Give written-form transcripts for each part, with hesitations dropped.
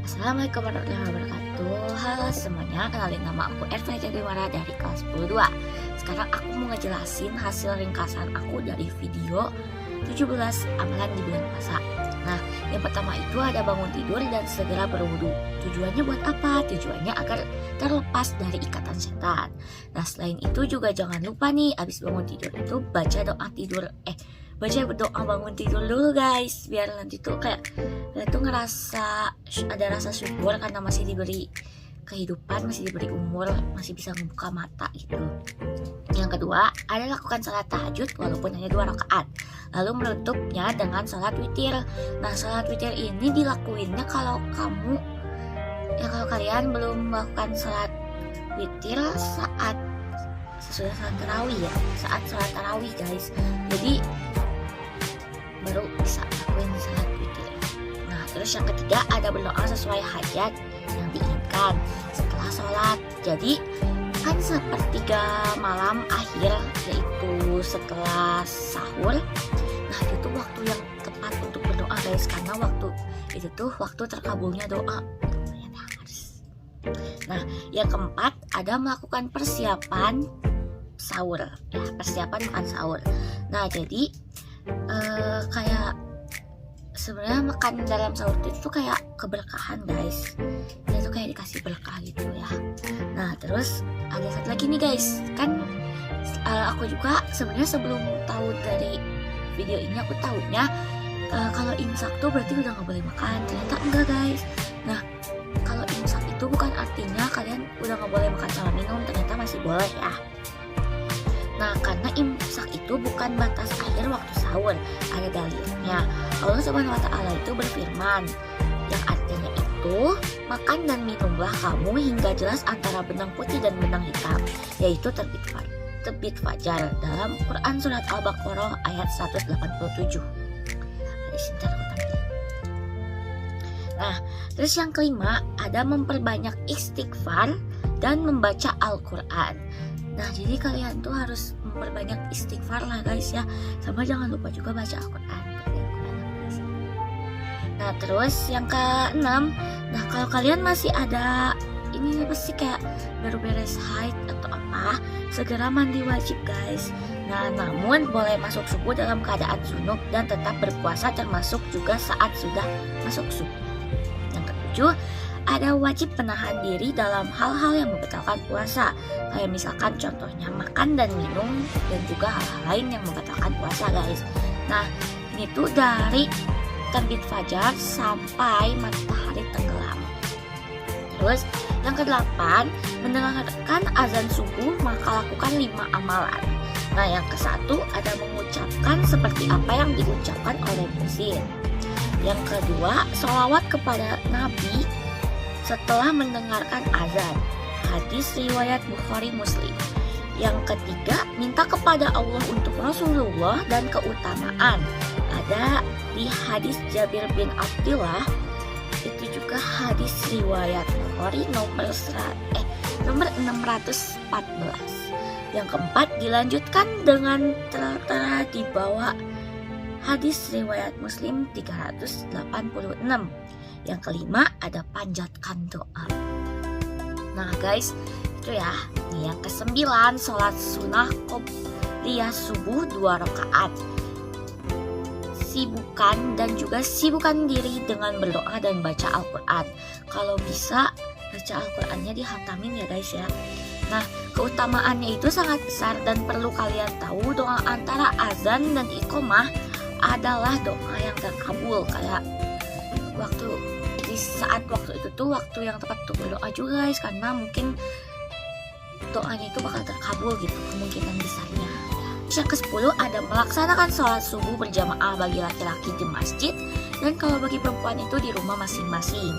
Assalamualaikum warahmatullahi wabarakatuh. Halo semuanya, kenalin nama aku Ervina Jadwara dari kelas 10 2. Sekarang aku mau ngejelasin hasil ringkasan aku dari video 17 amalan di bulan puasa. Nah, yang pertama itu ada bangun tidur dan segera berwudu. Tujuannya buat apa? Tujuannya agar terlepas dari ikatan setan. Nah, selain itu juga jangan lupa nih, abis bangun tidur itu baca doa tidur. Baca doa bangun tidur dulu guys, biar nanti tuh kayak tuh ngerasa ada rasa syukur karena masih diberi kehidupan, masih diberi umur, masih bisa membuka mata gitu. Yang kedua, ada lakukan salat tahajud walaupun hanya 2 rakaat. Lalu menutupnya dengan salat witir. Nah, salat witir ini dilakuinnya kalau kalian belum melakukan salat witir saat sesudah salat tarawih ya, saat salat tarawih guys. Jadi baru bisa lakuin salat witir. Nah, terus yang ketiga ada berdoa sesuai hajat yang diinginkan setelah sholat. Jadi kan sepertiga malam akhir, yaitu setelah sahur. Nah, itu tuh waktu yang tepat untuk berdoa guys, karena waktu itu tuh waktu terkabulnya doa. Nah, yang keempat ada melakukan persiapan sahur ya, persiapan makan sahur. Nah, jadi kayak sebenarnya makan dalam sahur itu kayak keberkahan guys, itu kayak dikasih berkah gitu ya. Nah, terus ada satu lagi nih guys, kan aku juga sebenarnya sebelum tahu dari video ini aku tahunya kalau imsak tuh berarti udah nggak boleh makan. Ternyata enggak guys. Nah, kalau imsak itu bukan artinya kalian udah nggak boleh makan sama minum, ternyata masih boleh ya. Nah, karena imsak itu bukan batas akhir waktu sahur, ada dalilnya. Allah Subhanahu wa Ta'ala itu berfirman, yang artinya itu makan dan minumlah kamu hingga jelas antara benang putih dan benang hitam, yaitu terbit fajar, dalam Quran surat Al-Baqarah ayat 187. Nah, terus yang kelima ada memperbanyak istighfar dan membaca Al-Quran. Nah, jadi kalian tuh harus memperbanyak istighfar lah guys ya. Sama jangan lupa juga baca Al-Quran. Nah, terus yang keenam, nah kalau kalian masih ada ini pasti kayak baru beres haid atau apa, segera mandi wajib guys. Nah, namun boleh masuk subuh dalam keadaan junub dan tetap berpuasa termasuk juga saat sudah masuk subuh. Yang ketujuh, ada wajib menahan diri dalam hal-hal yang membatalkan puasa. Kayak misalkan contohnya makan dan minum dan juga hal-hal lain yang membatalkan puasa guys. Nah, ini tuh dari terbit fajar sampai matahari tenggelam. Terus yang kedelapan, mendengarkan azan subuh maka lakukan 5 amalan. Nah, yang kesatu ada mengucapkan seperti apa yang diucapkan oleh muezzin. Yang kedua, sholawat kepada Nabi setelah mendengarkan azan. Hadis riwayat Bukhari Muslim. Yang ketiga, minta kepada Allah untuk Rasulullah dan keutamaan. Ada di hadis Jabir bin Abdullah. Itu juga hadis riwayat Bukhari nomor 614. Yang keempat, dilanjutkan dengan tera di bawah hadis riwayat Muslim 386. Yang kelima ada panjatkan doa. Nah guys, itu ya. Nih yang kesembilan, sholat sunnah qobliyah subuh 2 rakaat. Sibukkan diri dengan berdoa dan baca Al-Quran. Kalau bisa baca Al-Qurannya dihatamin ya guys ya. Nah, keutamaannya itu sangat besar dan perlu kalian tahu, doa antara azan dan iqomah adalah doa yang terkabul. Kayak di saat waktu itu tuh waktu yang tepat untuk berdoa juga guys, karena mungkin doanya itu bakal terkabul gitu kemungkinan besarnya. Yang ke-10 ada melaksanakan sholat subuh berjamaah bagi laki-laki di masjid, dan kalau bagi perempuan itu di rumah masing-masing.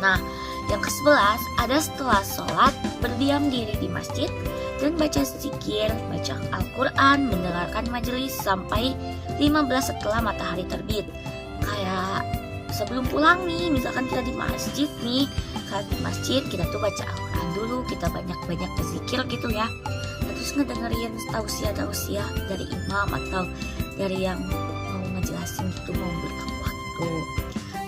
Nah, yang ke-11 ada setelah sholat berdiam diri di masjid dan baca zikir, baca Al-Quran, mendengarkan majelis sampai 15 setelah matahari terbit. Kayak sebelum pulang nih, misalkan kita di masjid nih, saat di masjid kita tuh baca Al-Quran dulu, kita banyak-banyak berzikir gitu ya. Terus ngedengerin tausiah dari imam atau dari yang mau ngejelasin gitu, mau berdakwah gitu.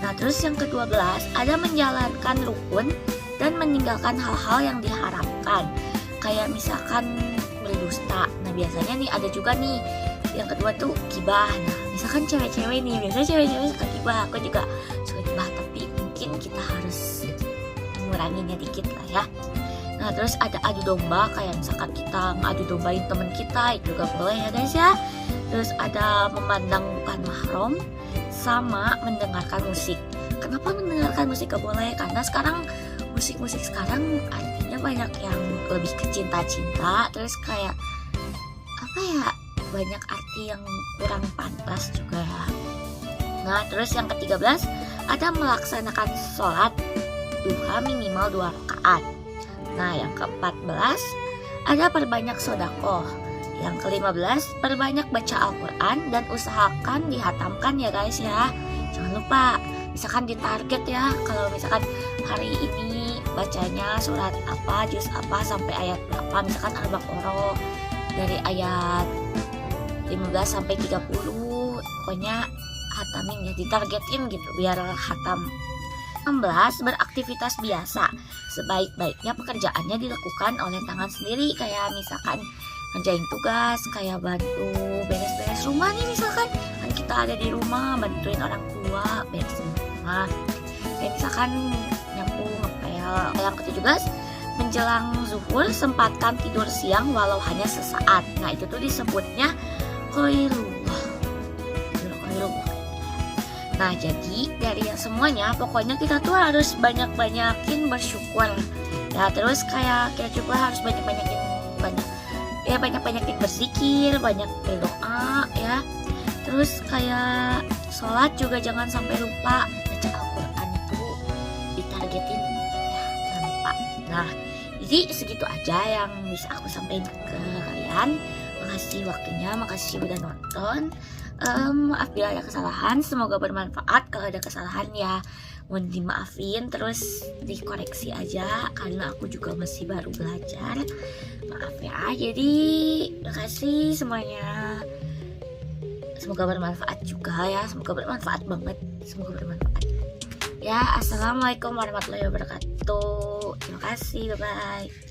Nah, Nah, terus yang ke-12 ada menjalankan rukun dan meninggalkan hal-hal yang diharamkan. Kayak misalkan berdusta. Nah, biasanya nih ada juga nih yang kedua tuh gibah. Nah, misalkan cewek-cewek nih, biasanya cewek-cewek suka gibah, aku juga suka gibah, tapi mungkin kita harus menguranginya dikit lah ya. Nah, terus ada adu domba, kayak misalkan kita ngadu dombain temen kita, itu juga boleh ya guys ya. Terus ada memandang bukan mahram, sama mendengarkan musik. Kenapa mendengarkan musik gak boleh? Karena sekarang musik-musik sekarang artinya banyak yang lebih ke cinta-cinta, terus kayak apa ya, banyak arti yang kurang pantas juga ya. Nah, terus yang ke-13 ada melaksanakan sholat duha minimal 2 rakaat. Nah, yang ke-14 ada perbanyak sodakoh. Yang ke-15 perbanyak baca Al-Quran dan usahakan dihatamkan ya guys ya. Jangan lupa, misalkan ditarget ya, kalau misalkan hari ini bacanya surat apa, juz apa, sampai ayat berapa, misalkan Al-Baqarah dari ayat 15 sampai 30, pokoknya hatamin ya, ditargetin gitu biar hatam. 16 beraktivitas biasa. Sebaik-baiknya pekerjaannya dilakukan oleh tangan sendiri, kayak misalkan ngerjain tugas, kayak bantu beres-beres rumah nih, misalkan kan kita ada di rumah bantuin orang tua beresin rumah, kayak misalkan nyapu, ngepel. Yang ke-17 menjelang zuhur sempatkan tidur siang walau hanya sesaat. Nah, itu tuh disebutnya qailullah. Nah, jadi dari yang semuanya pokoknya kita tuh harus banyak-banyakin bersyukur ya. Terus kayak kita juga harus banyak-banyakin berzikir, banyak berdoa ya. Terus kayak sholat juga jangan sampai lupa, baca Al-Quran itu ditargetin ya, jangan lupa. Nah, jadi segitu aja yang bisa aku sampaikan ke kalian. Makasih waktunya, makasih udah nonton. Maaf bila ada kesalahan, semoga bermanfaat. Kalau ada kesalahan ya mohon dimaafin, terus dikoreksi aja karena aku juga masih baru belajar. Maaf ya. Jadi makasih semuanya. Semoga bermanfaat juga ya. Semoga bermanfaat banget. Semoga bermanfaat. Ya, assalamualaikum warahmatullahi wabarakatuh. Terima kasih. Bye bye.